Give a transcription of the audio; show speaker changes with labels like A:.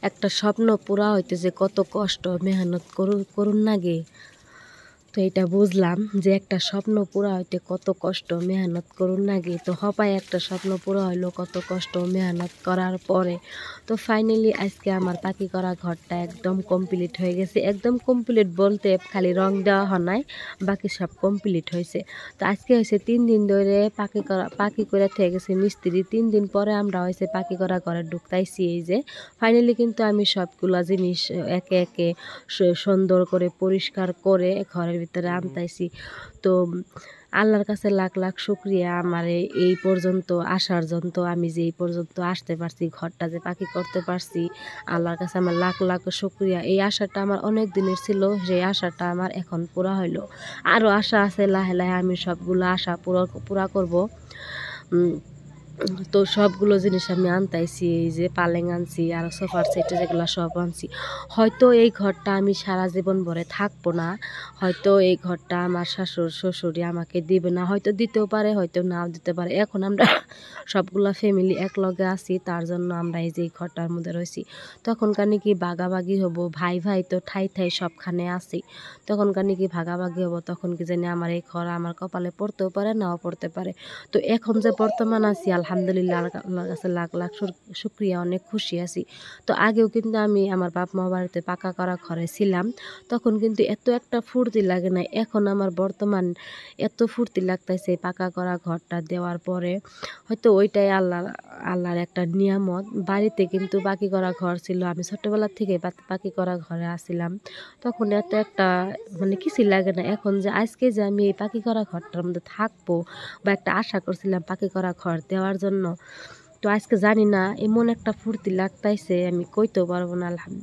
A: একটা স্বপ্ন পুরা হইতে যে কত কষ্ট মেহনত করুন নাগে। তো এটা বুঝলাম যে একটা স্বপ্ন পুরা হইতে কত কষ্ট মেহনত করুন নাগে। তো হপায় একটা স্বপ্ন পুরা হইলো কত কষ্ট মেহনত করার পরে। তো ফাইনালি আজকে আমার পাকি করা ঘরটা একদম কমপ্লিট হয়ে গেছে। একদম কমপ্লিট বলতে খালি রং দেওয়া হয় নাই, বাকি সব কমপ্লিট হয়েছে। তো আজকে হয়েছে 3 দিন ধরে পাকি করে থেকে গেছে মিস্ত্রি। 3 দিন পরে আমরা হয়েছে পাকি করা ঘরে ঢুকতাইছি। এই যে ফাইনালি কিন্তু আমি সবগুলা জিনিস একে একে সুন্দর করে পরিষ্কার করে ঘরের ভিতরে আনতাইছি। তো আল্লাহর কাছে লাখ লাখ শুকরিয়া আমার এই পর্যন্ত আসার জন্য। আমি যে এই পর্যন্ত আসতে পারছি, ঘরটা যে পাকি করতে পারছি, আল্লাহর কাছে আমার লাখ লাখ শুকরিয়া। এই আশাটা আমার অনেক দিনের ছিল, সেই আশাটা আমার এখন পুরা হইলো। আরও আশা আছে, লাহে লাহে আমি সবগুলো আশা পুরা করব। তো সবগুলো জিনিস আমি আনতাইছি। এই যে পালেং আনছি, আর সোফার সেট যেগুলো সব আনছি। হয়তো এই ঘরটা আমি সারা জীবন ভরে থাকবো না, হয়তো এই ঘরটা আমার শাশুড় শ্বশুরই আমাকে দিবে না, হয়তো দিতেও পারে, হয়তো নাও দিতে পারে। এখন আমরা সবগুলা ফ্যামিলি একলগে আছি, তার জন্য আমরা এই যে এই ঘরটার মধ্যে রয়েছি। তখনকার নাকি ভাগাভাগি হব, ভাই ভাই তো ঠাই ঠাই সবখানে আছি, তখনকার নাকি ভাগাভাগি হব। তখন কি জানি আমার এই ঘর আমার কপালে পড়তেও পারে, নাও পড়তে পারে। তো এখন যে বর্তমান আছি আলহামদুলিল্লাহ, আল্লাহর কাছে লাখ লাখ শুকরিয়া, অনেক খুশি আছি। তো আগেও কিন্তু আমি আমার বাপ মা বাড়িতে পাকা করা ঘরে ছিলাম, তখন কিন্তু এত একটা ফুর্তি লাগে না। এখন আমার বর্তমান এত ফুর্তি লাগতেছে পাকা করা ঘরটা দেওয়ার পরে। হয়তো ওইটাই আল্লাহর একটা নিয়ামত। বাড়িতে কিন্তু পাকি করা ঘর ছিল, আমি ছোটবেলা থেকে পাকি করা ঘরে আসছিলাম, তখন এত একটা মানে কিছুই লাগে না। এখন যে আজকে যে আমি এই পাকি করা ঘরটার মধ্যে থাকবো, বা একটা আশা করছিলাম পাকি করা ঘর দেওয়ার জন্য, তো আজকে জানি না এমন একটা ফুর্তি লাগতাইছে আমি কইতেও পারবো না। আলহামদুলিল্লাহ।